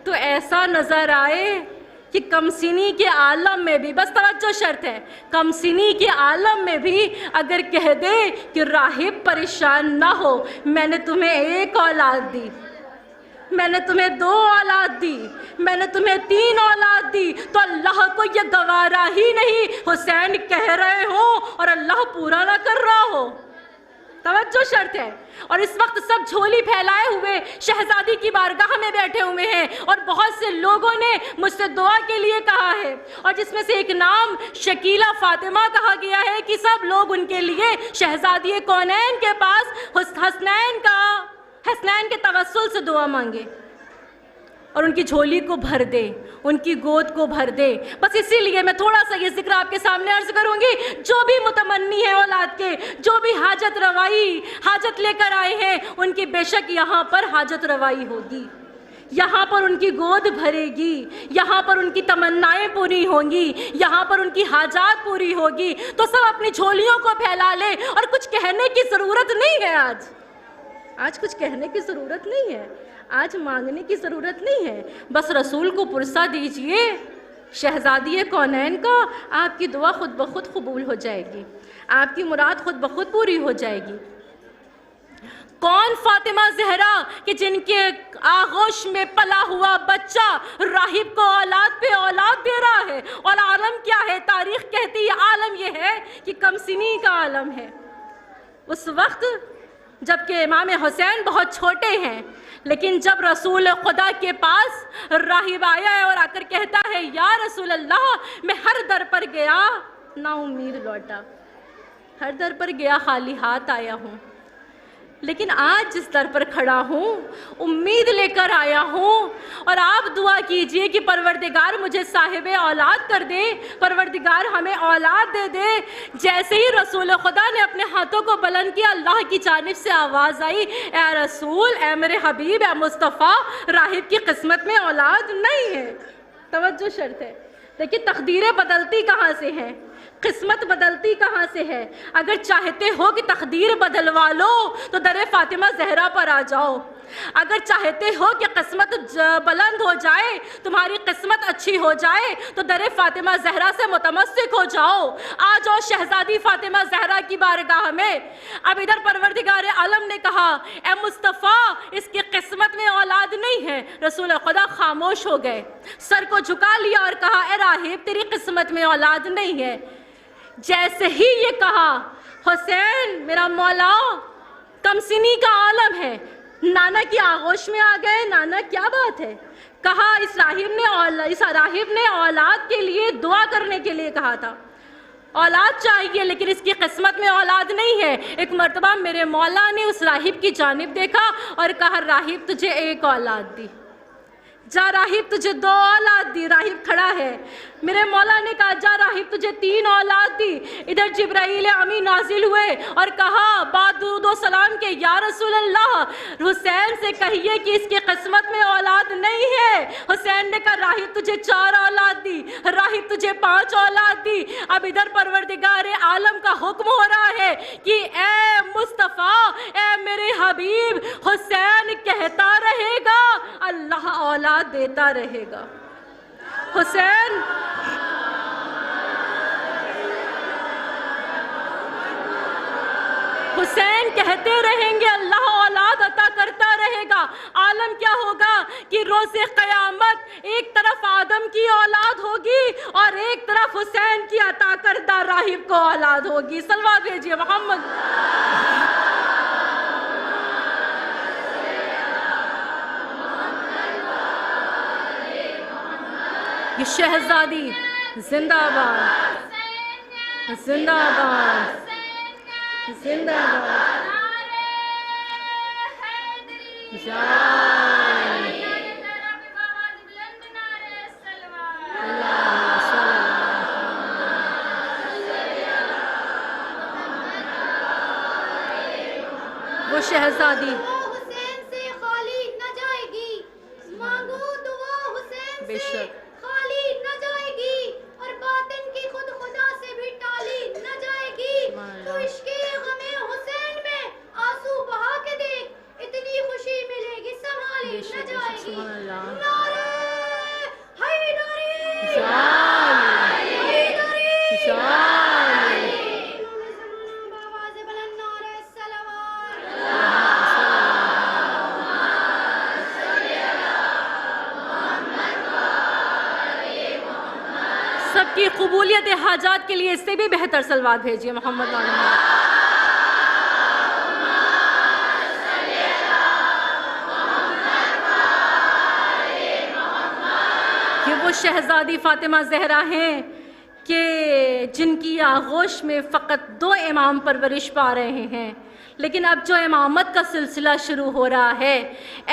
تو ایسا نظر آئے کہ کمسنی کے عالم میں بھی, بس توجہ شرط ہے, کمسنی کے عالم میں بھی اگر کہہ دے کہ راہب پریشان نہ ہو, میں نے تمہیں ایک اولاد دی, میں نے تمہیں 2 اولاد دی, میں نے تمہیں 3 اولاد دی, تو اللہ کو یہ گوارا ہی نہیں حسین کہہ رہے ہو اور اللہ پورا نہ کر رہا ہو. توجہ شرط ہے. اور اس وقت سب جھولی پھیلائے ہوئے شہزادی کی بارگاہ میں بیٹھے ہوئے ہیں, اور بہت سے لوگوں نے مجھ سے دعا کے لیے کہا ہے, اور جس میں سے ایک نام شکیلہ فاطمہ کہا گیا ہے کہ سب لوگ ان کے لیے شہزادی کونین کے پاس حسنین کے توسل سے دعا مانگے اور ان کی جھولی کو بھر دے, ان کی گود کو بھر دے. بس اسی لیے میں تھوڑا سا یہ ذکر آپ کے سامنے عرض کروں گی. جو بھی متمنی ہے اولاد کے, جو بھی حاجت لے کر آئے ہیں, ان کی بے شک یہاں پر حاجت روائی ہوگی, یہاں پر ان کی گود بھرے گی, یہاں پر ان کی تمنائیں پوری ہوں گی, یہاں پر ان کی حاجات پوری ہوگی. تو سب اپنی جھولیوں کو پھیلا لے, اور کچھ کہنے کی ضرورت نہیں ہے. آج کچھ کہنے کی ضرورت نہیں ہے, آج مانگنے کی ضرورت نہیں ہے. بس رسول کو پرسہ دیجئے شہزادی کونین کا آپ کی دعا خود بخود قبول ہو جائے گی، آپ کی مراد خود بخود پوری ہو جائے گی۔ کون فاطمہ زہرا کہ جن کے آغوش میں پلا ہوا بچہ راہب کو اولاد پہ اولاد دے رہا ہے، اور عالم کیا ہے؟ تاریخ کہتی ہے عالم یہ ہے کہ کم سنی کا عالم ہے۔ اس وقت جب کہ امام حسین بہت چھوٹے ہیں، لیکن جب رسول خدا کے پاس راہب آیا ہے اور آ کر کہتا ہے یا رسول اللہ میں ہر در پر گیا نا امید لوٹا، ہر در پر گیا خالی ہاتھ آیا ہوں، لیکن آج جس در پر کھڑا ہوں امید لے کر آیا ہوں، اور آپ دعا کیجئے کہ پروردگار مجھے صاحب اولاد کر دے، پروردگار ہمیں اولاد دے دے۔ جیسے ہی رسول خدا نے اپنے ہاتھوں کو بلند کیا، اللہ کی جانب سے آواز آئی، اے رسول، اے میرے حبیب، اے مصطفیٰ، راہب کی قسمت میں اولاد نہیں ہے۔ توجہ شرط ہے، دیکھیں تقدیریں بدلتی کہاں سے ہیں، قسمت بدلتی کہاں سے ہے۔ اگر چاہتے ہو کہ تقدیر بدلوا لو تو در فاطمہ زہرا پر آ جاؤ، اگر چاہتے ہو کہ قسمت بلند ہو جائے، تمہاری قسمت اچھی ہو جائے، تو در فاطمہ زہرا سے متمسک ہو جاؤ، آ جاؤ شہزادی فاطمہ زہرا کی بارگاہ میں۔ اب ادھر پروردگار عالم نے کہا اے مصطفیٰ اس کی قسمت میں اولاد نہیں ہے، رسول خدا خاموش ہو گئے، سر کو جھکا لیا اور کہا اے راہب تیری قسمت میں اولاد نہیں ہے۔ جیسے ہی یہ کہا حسین میرا مولا کم سنی کا عالم ہے، نانا کی آغوش میں آ گئے، نانا کیا بات ہے؟ کہا اس راہب نے اولاد کے لیے دعا کرنے کے لیے کہا تھا، اولاد چاہیے لیکن اس کی قسمت میں اولاد نہیں ہے۔ ایک مرتبہ میرے مولا نے اس راہب کی جانب دیکھا اور کہا راہب تجھے ایک اولاد دی، جا راہب تجھے 2 اولاد دی۔ راہب کھڑا ہے، میرے مولا نے کہا جا راہب تجھے 3 اولاد دی۔ ادھر جبرائیل امی نازل ہوئے اور کہا بعد درود و سلام کے یا رسول اللہ حسین سے کہیے کہ اس کی قسمت میں اولاد نہیں ہے۔ حسین نے کہا راہب تجھے 4 اولاد دی، راہب تجھے 5 اولاد دی۔ اب ادھر پروردگار عالم کا حکم ہو رہا ہے کہ اے مصطفیٰ، اے میرے حبیب، حسین کہتا رہے گا اللہ اولاد دیتا رہے گا۔ حسین کہتے رہیں گے اللہ اولاد عطا کرتا رہے گا۔ عالم کیا ہوگا کہ روز قیامت ایک طرف آدم کی اولاد ہوگی اور ایک طرف حسین کی عطا کردہ راہب کو اولاد ہوگی۔ صلوات بھیجیے محمد۔ یہ شہزادی زندہ باد، زندہ باد، زندہ باد۔ وہ شہزادی حسین سے خالی نہ جائے گی، مانگو تو وہ حسین بے سے شک خالی نہ جائے گی، اور باطن کی خود خدا سے بھی ٹالی نہ جائے گی۔ تو عشق غم حسین میں آنسو بہا کے دیکھ، اتنی خوشی ملے گی سنبھالی نہ جائے گی۔ نعرہ حیدری، آواز بلند نعرہ صلوات۔ سب کی قبولیت حاجات کے لیے اس سے بھی بہتر صلوات بھیجیے محمد علیہ۔ یہ وہ شہزادی فاطمہ زہرا ہیں کہ جن کی آغوش میں فقط 2 امام پرورش پا رہے ہیں، لیکن اب جو امامت کا سلسلہ شروع ہو رہا ہے،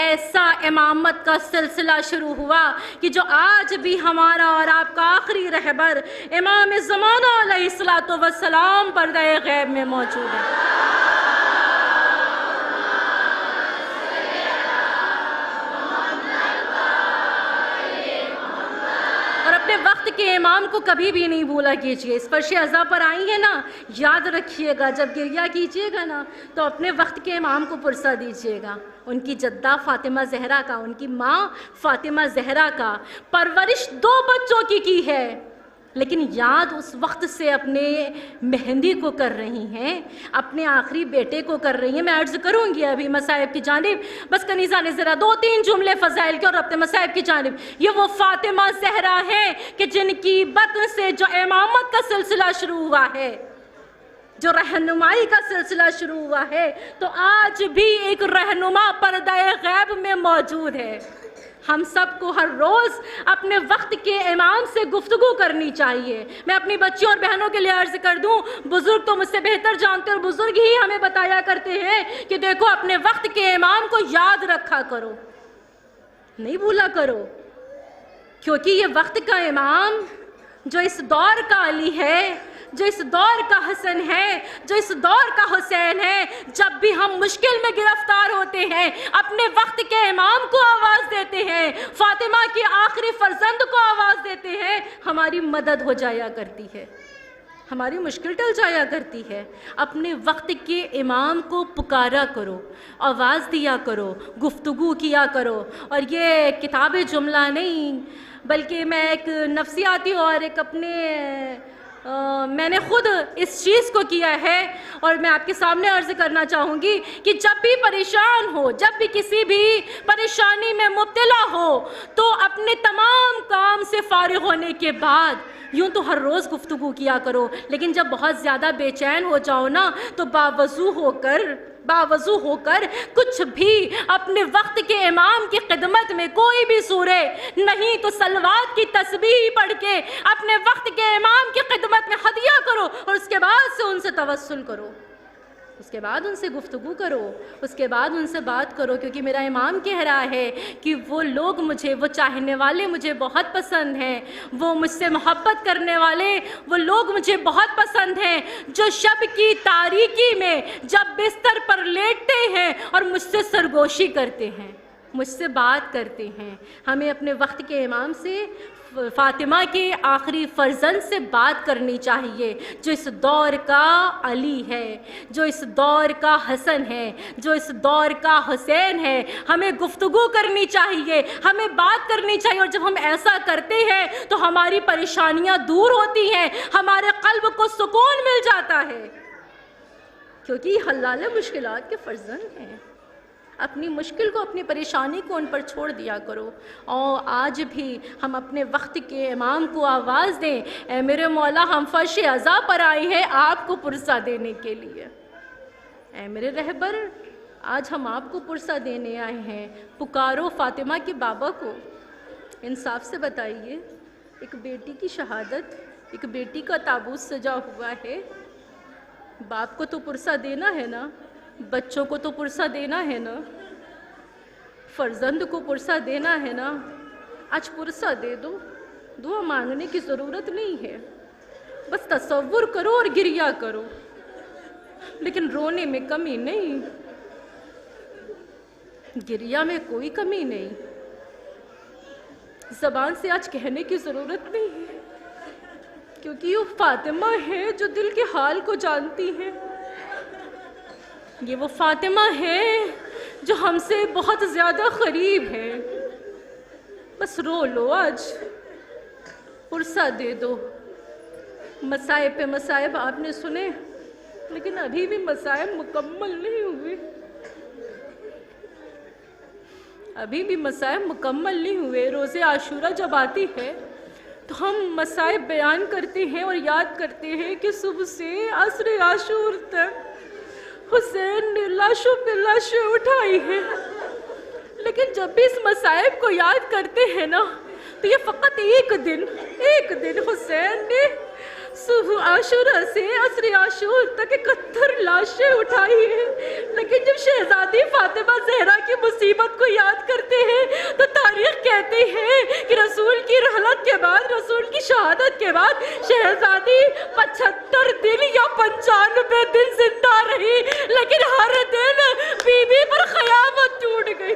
ایسا امامت کا سلسلہ شروع ہوا کہ جو آج بھی ہمارا اور آپ کا آخری رہبر امام زمانہ علیہ السلام پردہ غیب میں موجود ہے۔ اور اپنے وقت کے امام کو کبھی بھی نہیں بھولا کیجیے. اس فرش عزا پر آئی ہیں نا, یاد رکھیے گا جب گریہ کیجیے گا نا تو اپنے وقت کے امام کو پرسہ دیجیے گا. ان کی جدہ فاطمہ زہرا کا, ان کی ماں فاطمہ زہرا کا پرورش 2 بچوں کی ہے, لیکن یاد اس وقت سے اپنے مہندی کو کر رہی ہیں, اپنے آخری بیٹے کو کر رہی ہیں. میں عرض کروں گی ابھی مصائب کی جانب, بس کنیزہ نے ذرا 2-3 جملے فضائل کے اور اپنے مصائب کی جانب. یہ وہ فاطمہ زہرا ہیں کہ جن کی بطن سے جو امامت کا سلسلہ شروع ہوا ہے, جو رہنمائی کا سلسلہ شروع ہوا ہے, تو آج بھی ایک رہنما پردہ غیب میں موجود ہے. ہم سب کو ہر روز اپنے وقت کے امام سے گفتگو کرنی چاہیے. میں اپنی بچیوں اور بہنوں کے لیے عرض کر دوں, بزرگ تو مجھ سے بہتر جانتے اور بزرگ ہی ہمیں بتایا کرتے ہیں کہ دیکھو اپنے وقت کے امام کو یاد رکھا کرو, نہیں بھولا کرو, کیونکہ یہ وقت کا امام جو اس دور کا علی ہے, جو اس دور کا حسن ہے, جو اس دور کا حسین ہے, جب بھی ہم مشکل میں گرفتار ہوتے ہیں اپنے وقت کے امام کو آواز دیتے ہیں, فاطمہ کی آخری فرزند کو آواز دیتے ہیں, ہماری مدد ہو جایا کرتی ہے, ہماری مشکل ٹل جایا کرتی ہے. اپنے وقت کے امام کو پکارا کرو, آواز دیا کرو, گفتگو کیا کرو. اور یہ کتاب جملہ نہیں بلکہ میں ایک نفسیاتی اور ایک اپنے میں نے خود اس چیز کو کیا ہے اور میں آپ کے سامنے عرض کرنا چاہوں گی کہ جب بھی پریشان ہو, جب بھی کسی بھی پریشانی میں مبتلا ہو, تو اپنے تمام کام سے فارغ ہونے کے بعد یوں تو ہر روز گفتگو کیا کرو, لیکن جب بہت زیادہ بے چین ہو جاؤ نا تو باوضو ہو کر کچھ بھی اپنے وقت کے امام کی خدمت میں کوئی بھی سورہ نہیں تو صلوات کی تسبیح پڑھ کے اپنے وقت کے امام کی خدمت میں ہدیہ کرو, اور اس کے بعد سے ان سے توسل کرو, اس کے بعد ان سے گفتگو کرو, اس کے بعد ان سے بات کرو. کیونکہ میرا امام کہہ رہا ہے کہ وہ لوگ مجھے, وہ چاہنے والے مجھے بہت پسند ہیں, وہ مجھ سے محبت کرنے والے وہ لوگ مجھے بہت پسند ہیں جو شب کی تاریکی میں جب بستر پر لیٹتے ہیں اور مجھ سے سرگوشی کرتے ہیں, مجھ سے بات کرتے ہیں. ہمیں اپنے وقت کے امام سے, فاطمہ کے آخری فرزند سے بات کرنی چاہیے, جو اس دور کا علی ہے, جو اس دور کا حسن ہے, جو اس دور کا حسین ہے. ہمیں گفتگو کرنی چاہیے, ہمیں بات کرنی چاہیے, اور جب ہم ایسا کرتے ہیں تو ہماری پریشانیاں دور ہوتی ہیں, ہمارے قلب کو سکون مل جاتا ہے, کیونکہ یہ حلال مشکلات کے فرزند ہیں. اپنی مشکل کو, اپنی پریشانی کو ان پر چھوڑ دیا کرو. اور آج بھی ہم اپنے وقت کے امام کو آواز دیں, اے میرے مولا ہم فرش عزا پر آئے ہیں آپ کو پرسہ دینے کے لیے. اے میرے رہبر آج ہم آپ کو پرسہ دینے آئے ہیں, پکارو فاطمہ کے بابا کو. انصاف سے بتائیے, ایک بیٹی کی شہادت, ایک بیٹی کا تابوت سجا ہوا ہے, باپ کو تو پرسہ دینا ہے نا, بچوں کو تو پرسہ دینا ہے نا, فرزند کو پرسہ دینا ہے نا. آج پرسہ دے دو, دعا مانگنے کی ضرورت نہیں ہے, بس تصور کرو اور گریہ کرو, لیکن رونے میں کمی نہیں, گریہ میں کوئی کمی نہیں. زبان سے آج کہنے کی ضرورت نہیں ہے, کیونکہ یہ فاطمہ ہے جو دل کے حال کو جانتی ہے. یہ وہ فاطمہ ہے جو ہم سے بہت زیادہ قریب ہے. بس رو لو, آج پرسہ دے دو. مصائب پہ مصائب آپ نے سنے, لیکن ابھی بھی مصائب مکمل نہیں ہوئے, ابھی بھی مصائب مکمل نہیں ہوئے. روز عاشورہ جب آتی ہے تو ہم مصائب بیان کرتے ہیں اور یاد کرتے ہیں کہ صبح سے عصر عاشور تک حسین نے لاشوں پہ لاشیں اٹھائی ہیں, لیکن جب بھی اس مصائب کو یاد کرتے ہیں نا تو یہ فقط ایک دن حسین نے صبح عاشورہ سے عصر عاشور تک 71 لاشیں اٹھائی ہیں. لیکن جب شہزادی فاطمہ زہرا کی مصیبت کو یاد کرتے ہیں تو تاریخ کہتے ہیں کہ رسول کی رحلت کے بعد, رسول کی شہادت کے بعد شہزادی 75 دن یا 95 دن زندہ رہی, لیکن ہر دن بی بی پر قیامت ٹوٹ گئی.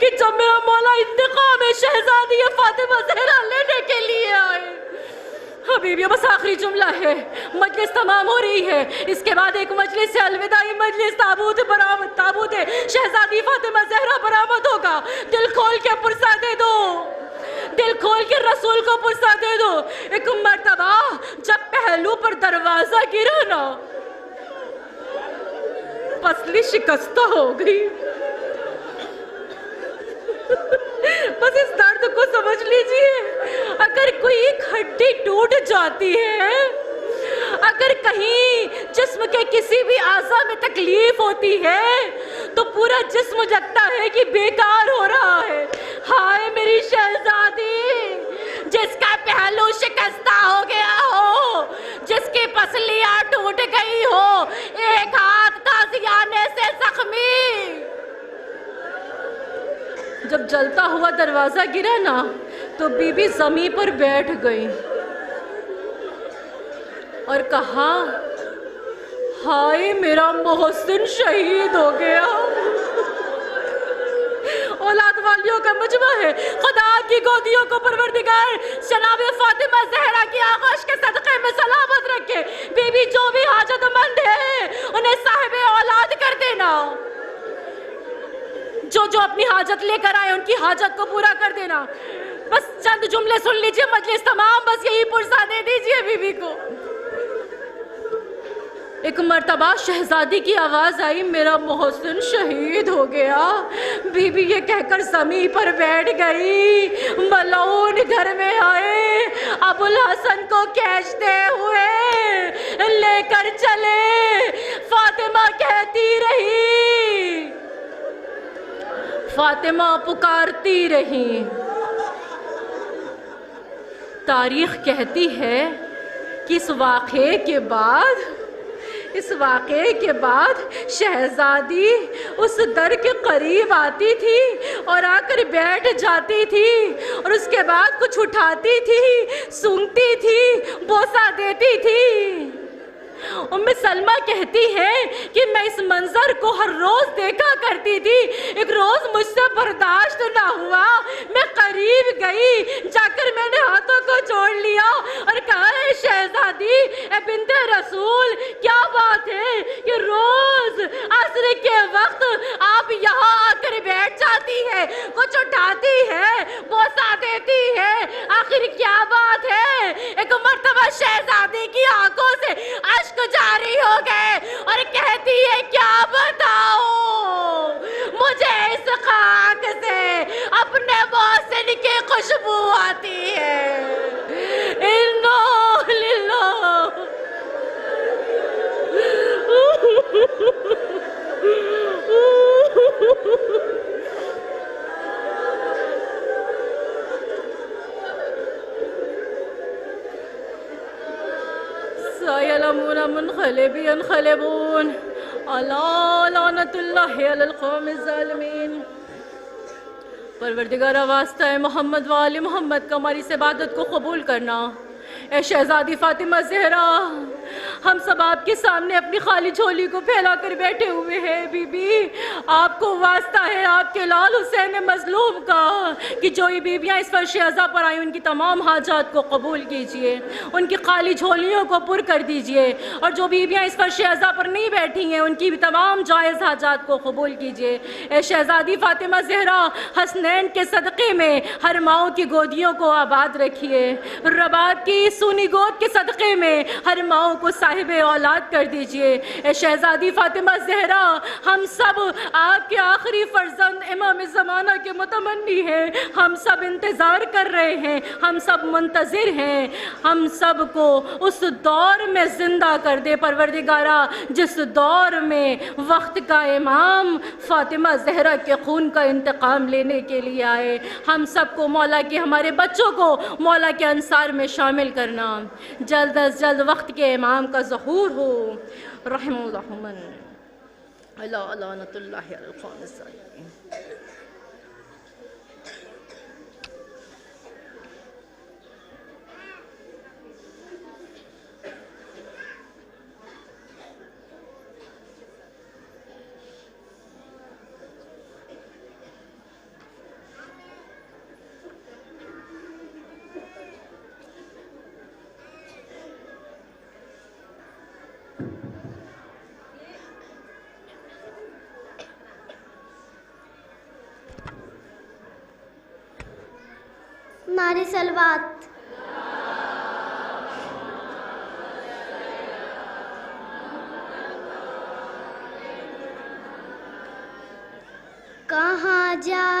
کہ جب میرا مولا انتقام شہزادی فاطمہ زہرا لینے کے لیے آئے. حبیبی بس آخری جملہ ہے، مجلس تمام ہو رہی ہے، اس کے بعد ایک مجلس سے الوداعی مجلس تابوت شہزادی فاطمہ زہرا برآمد ہوگا. دل کھول کے پرسہ دے دو، دل کھول کے رسول کو پرسہ دے دو. ایک مرتبہ جب پہلو پر دروازہ گرا نا، پسلی شکستہ ہو گئی. بس اس درد کو سمجھ لیجئے. اگر کوئی ایک ہڈی ٹوٹ جاتی ہے، اگر کہیں جسم کے کسی بھی اعضاء میں تکلیف ہوتی ہے تو پورا جسم لگتا ہے کہ بیکار ہو رہا ہے. ہائے میری شہزادی، جس کا پہلو شکستہ ہو گیا ہو، جس کی پسلیاں ٹوٹ گئی ہو، ایک ہاتھ تازیانے سے زخمی. جب جلتا ہوا دروازہ گرا نا تو بی بی زمین پر بیٹھ گئی اور کہا، ہائے میرا محسن شہید ہو گیا. اولاد والیوں کا مجمع ہے، خدا کی گودیوں کو پروردگار جناب فاطمہ زہرا کی آغوش کے صدقے میں سلامت رکھے. بی بی جو بھی حاجت مند ہے انہیں صاحب اولاد کر دینا، جو اپنی حاجت لے کر آئے ان کی حاجت کو پورا کر دینا. بس چند جملے سن لیجئے، مجلس تمام، بس یہی پرسہ دے دیجئے بی بی کو. ایک مرتبہ شہزادی کی آواز آئی، میرا محسن شہید ہو گیا. بی بی یہ کہہ کر زمین پر بیٹھ گئی. ملعون گھر میں آئے، ابو الحسن کو کھینچتے ہوئے لے کر چلے. فاطمہ کہتی رہی، فاطمہ پکارتی رہی. تاریخ کہتی ہے کہ اس واقعے کے بعد شہزادی اس در کے قریب آتی تھی اور آ کر بیٹھ جاتی تھی، اور اس کے بعد کچھ اٹھاتی تھی، سونگتی تھی، بوسہ دیتی تھی. ام سلمہ کہتی ہے کہ میں اس منظر کو ہر روز دیکھا کرتی تھی. ایک روز مجھ سے برداشت نہ ہوا، میں قریب گئی، جا کر میں نے ہاتھوں کو جوڑ لیا اور کہا، اے شہزادی، اے بنت رسول، کیا بات ہے کہ روز عصر کے وقت آپ یہاں آ کر بیٹھ جاتی ہے، کچھ اٹھاتی ہے، بوسہ دیتی ہے، آخر کیا بات ہے؟ ایک مرتبہ شہزادی کی آنکھوں سے اشک جاری ہو گئے اور کہتی ہے، کیا بتاؤں، مجھے اس خاک سے اپنے محسن کی خوشبو آتی ہے. انو للہ. سَيَعْلَمُونَ مُنْقَلِبٍ يَنْقَلِبُونَ أَلَا لَعْنَةُ اللَّهِ عَلَى الْقَوْمِ الظَّالِمِينَ. پروردگارہ واسطہ ہے محمد وآل محمد کا ہماری اس عبادت کو قبول کرنا. اے شہزادی فاطمہ زہرا، ہم سب آپ کے سامنے اپنی خالی جھولی کو پھیلا کر بیٹھے ہوئے ہیں. بی بی آپ کو واسطہ ہے آپ کے لال حسین مظلوم کا کہ جو یہ بیویاں اس فرش عزا پر آئیں ان کی تمام حاجات کو قبول کیجئے، ان کی خالی جھولیوں کو پر کر دیجئے، اور جو بیویاں اس فرش عزا پر نہیں بیٹھی ہیں ان کی بھی تمام جائز حاجات کو قبول کیجئے. اے شہزادی فاطمہ زہرا، حسنین کے صدقے میں ہر ماؤں کی گودیوں کو آباد رکھیے. رباب کی سونی گود کے صدقے میں ہر ماؤں کو صاحب اولاد کر دیجئے. اے شہزادی فاطمہ زہرا، ہم سب آپ کے آخری فرزند امام زمانہ کے متمنی ہیں. ہم سب انتظار کر رہے ہیں، ہم سب منتظر ہیں. ہم سب کو اس دور میں زندہ کر دے پروردگارہ جس دور میں وقت کا امام فاطمہ زہرا کے خون کا انتقام لینے کے لیے آئے. ہم سب کو مولا کے، ہمارے بچوں کو مولا کے انصار میں شامل کرنا. جلد از جلد وقت کے امام کا ظہور ہو. رحم اللہ من اللہ لعنت اللہ علی القوم الظالمین. نعرے سلوات. کہاں جا